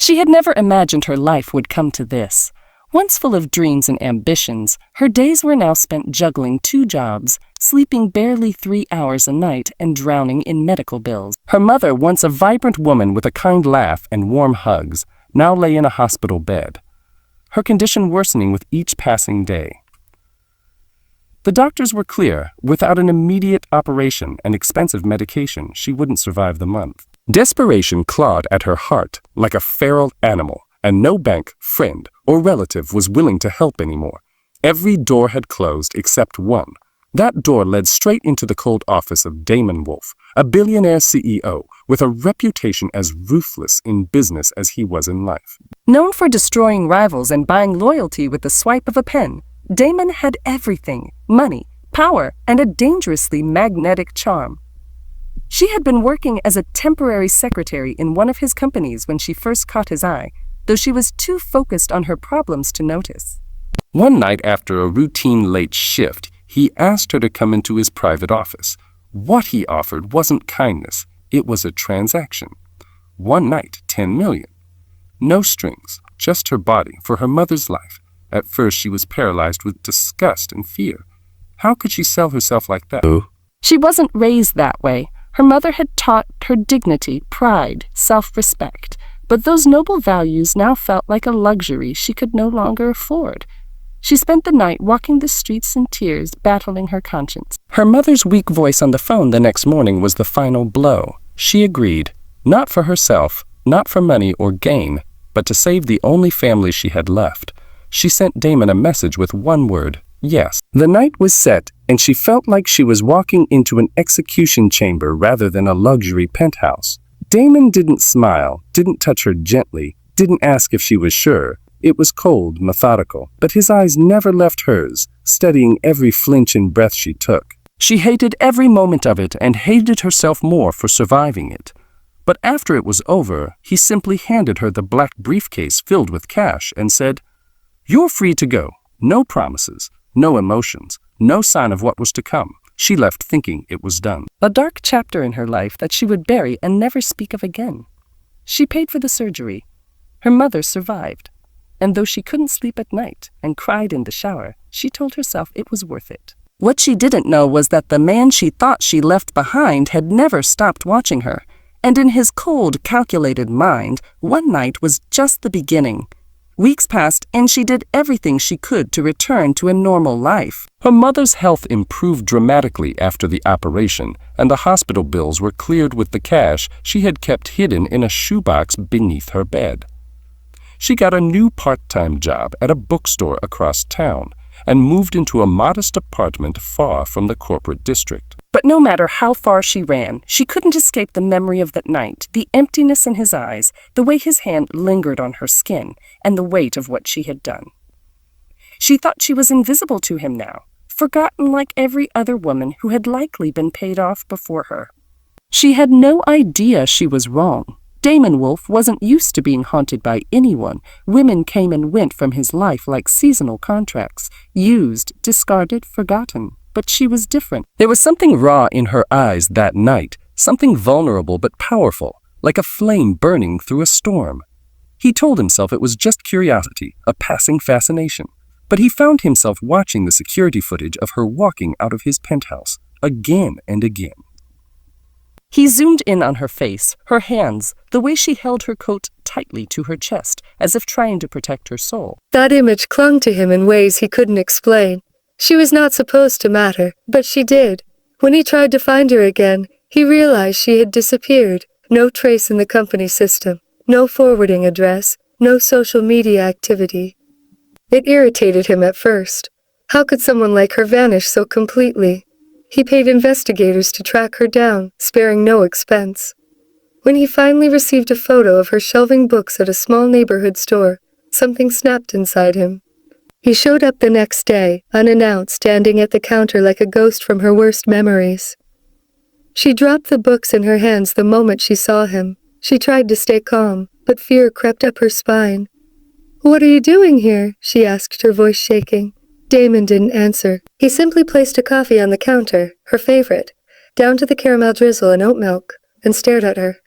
She had never imagined her life would come to this. Once full of dreams and ambitions, her days were now spent juggling 2 jobs, sleeping barely 3 hours a night, and drowning in medical bills. Her mother, once a vibrant woman with a kind laugh and warm hugs, now lay in a hospital bed, her condition worsening with each passing day. The doctors were clear, without an immediate operation and expensive medication, she wouldn't survive the month. Desperation clawed at her heart like a feral animal, and no bank, friend, or relative was willing to help anymore. Every door had closed except one. That door led straight into the cold office of Damon Wolf, a billionaire CEO with a reputation as ruthless in business as he was in life. Known for destroying rivals and buying loyalty with the swipe of a pen, Damon had everything: money, power, and a dangerously magnetic charm. She had been working as a temporary secretary in one of his companies when she first caught his eye, though she was too focused on her problems to notice. One night after a routine late shift, he asked her to come into his private office. What he offered wasn't kindness, it was a transaction. One night, 10 million. No strings, just her body for her mother's life. At first she was paralyzed with disgust and fear. How could she sell herself like that? She wasn't raised that way. Her mother had taught her dignity, pride, self-respect, but those noble values now felt like a luxury she could no longer afford. She spent the night walking the streets in tears, battling her conscience. Her mother's weak voice on the phone the next morning was the final blow. She agreed, not for herself, not for money or gain, but to save the only family she had left. She sent Damon a message with one word: yes. The night was set, and she felt like she was walking into an execution chamber rather than a luxury penthouse. Damon didn't smile, didn't touch her gently, didn't ask if she was sure. It was cold, methodical, but his eyes never left hers, studying every flinch and breath she took. She hated every moment of it and hated herself more for surviving it. But after it was over, he simply handed her the black briefcase filled with cash and said, "You're free to go. No promises, no emotions, no sign of what was to come." She left thinking it was done. A dark chapter in her life that she would bury and never speak of again. She paid for the surgery. Her mother survived. And though she couldn't sleep at night and cried in the shower, she told herself it was worth it. What she didn't know was that the man she thought she left behind had never stopped watching her, and in his cold, calculated mind, one night was just the beginning. Weeks passed, and she did everything she could to return to a normal life. Her mother's health improved dramatically after the operation, and the hospital bills were cleared with the cash she had kept hidden in a shoebox beneath her bed. She got a new part-time job at a bookstore across town and moved into a modest apartment far from the corporate district. But no matter how far she ran, she couldn't escape the memory of that night, the emptiness in his eyes, the way his hand lingered on her skin, and the weight of what she had done. She thought she was invisible to him now, forgotten like every other woman who had likely been paid off before her. She had no idea she was wrong. Damon Wolf wasn't used to being haunted by anyone. Women came and went from his life like seasonal contracts, used, discarded, forgotten. But she was different. There was something raw in her eyes that night, something vulnerable but powerful, like a flame burning through a storm. He told himself it was just curiosity, a passing fascination. But he found himself watching the security footage of her walking out of his penthouse, again and again. He zoomed in on her face, her hands, the way she held her coat tightly to her chest, as if trying to protect her soul. That image clung to him in ways he couldn't explain. She was not supposed to matter, but she did. When he tried to find her again, he realized she had disappeared. No trace in the company system, no forwarding address, no social media activity. It irritated him at first. How could someone like her vanish so completely? He paid investigators to track her down, sparing no expense. When he finally received a photo of her shelving books at a small neighborhood store, something snapped inside him. He showed up the next day, unannounced, standing at the counter like a ghost from her worst memories. She dropped the books in her hands the moment she saw him. She tried to stay calm, but fear crept up her spine. "What are you doing here?" she asked, her voice shaking. Damon didn't answer. He simply placed a coffee on the counter, her favorite, down to the caramel drizzle and oat milk, and stared at her.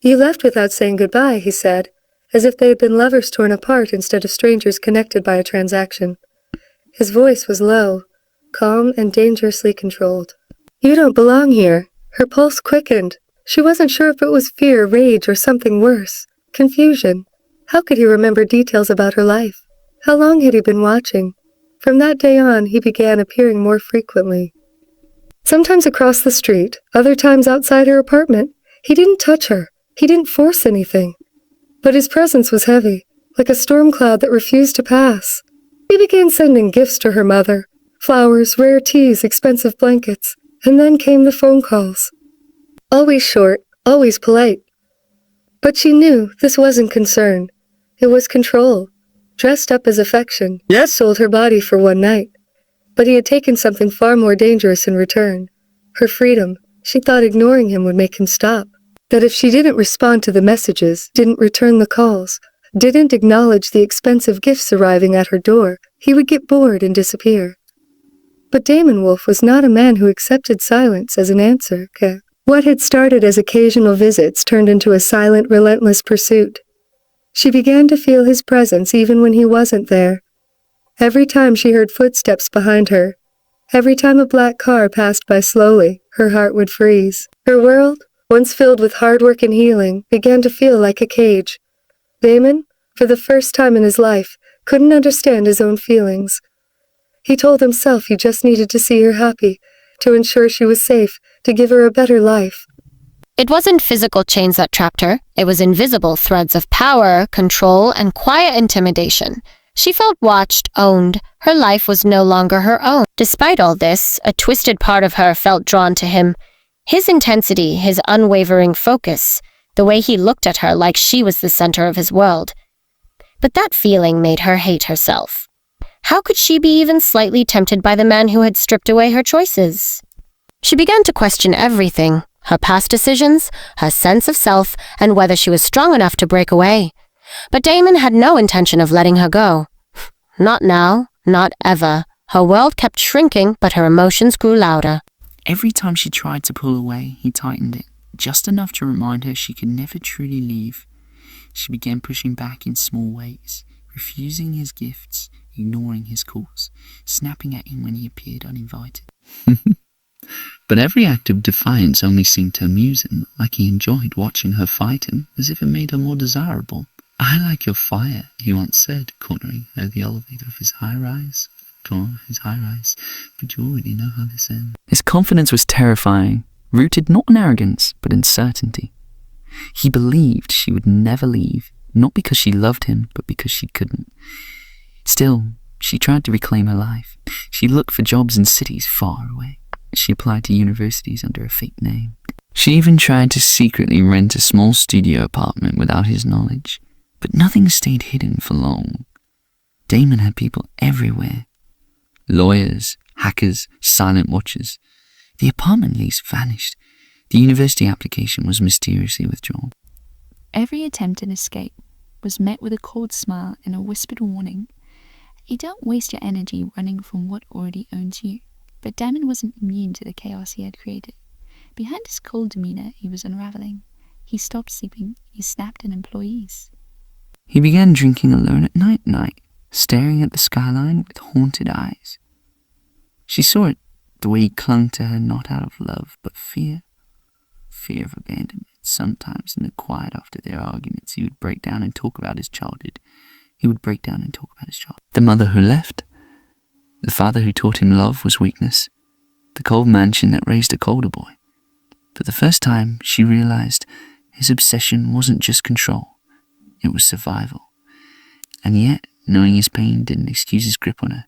You left without saying goodbye, he said, as if they had been lovers torn apart instead of strangers connected by a transaction. His voice was low, calm and dangerously controlled. You don't belong here. Her pulse quickened. She wasn't sure if it was fear, rage, or something worse. Confusion. How could he remember details about her life? How long had he been watching? From that day on, he began appearing more frequently. Sometimes across the street, other times outside her apartment. He didn't touch her. He didn't force anything. But his presence was heavy, like a storm cloud that refused to pass. He began sending gifts to her mother, flowers, rare teas, expensive blankets, and then came the phone calls. Always short, always polite. But she knew this wasn't concern. It was control, dressed up as affection. Yes, sold her body for one night. But he had taken something far more dangerous in return. Her freedom. She thought ignoring him would make him stop. That if she didn't respond to the messages, didn't return the calls, didn't acknowledge the expensive gifts arriving at her door, he would get bored and disappear. But Damon Wolf was not a man who accepted silence as an answer. What had started as occasional visits turned into a silent, relentless pursuit. She began to feel his presence even when he wasn't there. Every time she heard footsteps behind her, every time a black car passed by slowly, her heart would freeze. Her world, once filled with hard work and healing, began to feel like a cage. Damon, for the first time in his life, couldn't understand his own feelings. He told himself he just needed to see her happy, to ensure she was safe, to give her a better life. It wasn't physical chains that trapped her. It was invisible threads of power, control, and quiet intimidation. She felt watched, owned. Her life was no longer her own. Despite all this, a twisted part of her felt drawn to him. His intensity, his unwavering focus, the way he looked at her like she was the center of his world. But that feeling made her hate herself. How could she be even slightly tempted by the man who had stripped away her choices? She began to question everything, her past decisions, her sense of self, and whether she was strong enough to break away. But Damon had no intention of letting her go. Not now, not ever. Her world kept shrinking, but her emotions grew louder. Every time she tried to pull away, he tightened it, just enough to remind her she could never truly leave. She began pushing back in small ways, refusing his gifts, ignoring his calls, snapping at him when he appeared uninvited. But every act of defiance only seemed to amuse him, like he enjoyed watching her fight him, as if it made her more desirable. "I like your fire," he once said, cornering her the elevator of his high-rise. But you already know how this ends. His confidence was terrifying, rooted not in arrogance, but in certainty. He believed she would never leave, not because she loved him, but because she couldn't. Still, she tried to reclaim her life. She looked for jobs in cities far away. She applied to universities under a fake name. She even tried to secretly rent a small studio apartment without his knowledge. But nothing stayed hidden for long. Damon had people everywhere. Lawyers, hackers, silent watchers. The apartment lease vanished. The university application was mysteriously withdrawn. Every attempt at escape was met with a cold smile and a whispered warning. You don't waste your energy running from what already owns you. But Damon wasn't immune to the chaos he had created. Behind his cold demeanor, he was unraveling. He stopped sleeping. He snapped at employees. He began drinking alone at night, staring at the skyline with haunted eyes. She saw it, the way he clung to her not out of love, but fear. Fear of abandonment. Sometimes in the quiet after their arguments, he would break down and talk about his childhood. The mother who left. The father who taught him love was weakness. The cold mansion that raised a colder boy. For the first time, she realized his obsession wasn't just control. It was survival. And yet, knowing his pain didn't excuse his grip on her.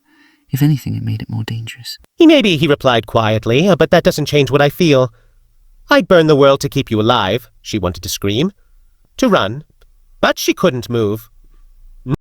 If anything, it made it more dangerous. Maybe, he replied quietly, but that doesn't change what I feel. I'd burn the world to keep you alive, she wanted to scream. To run. But she couldn't move.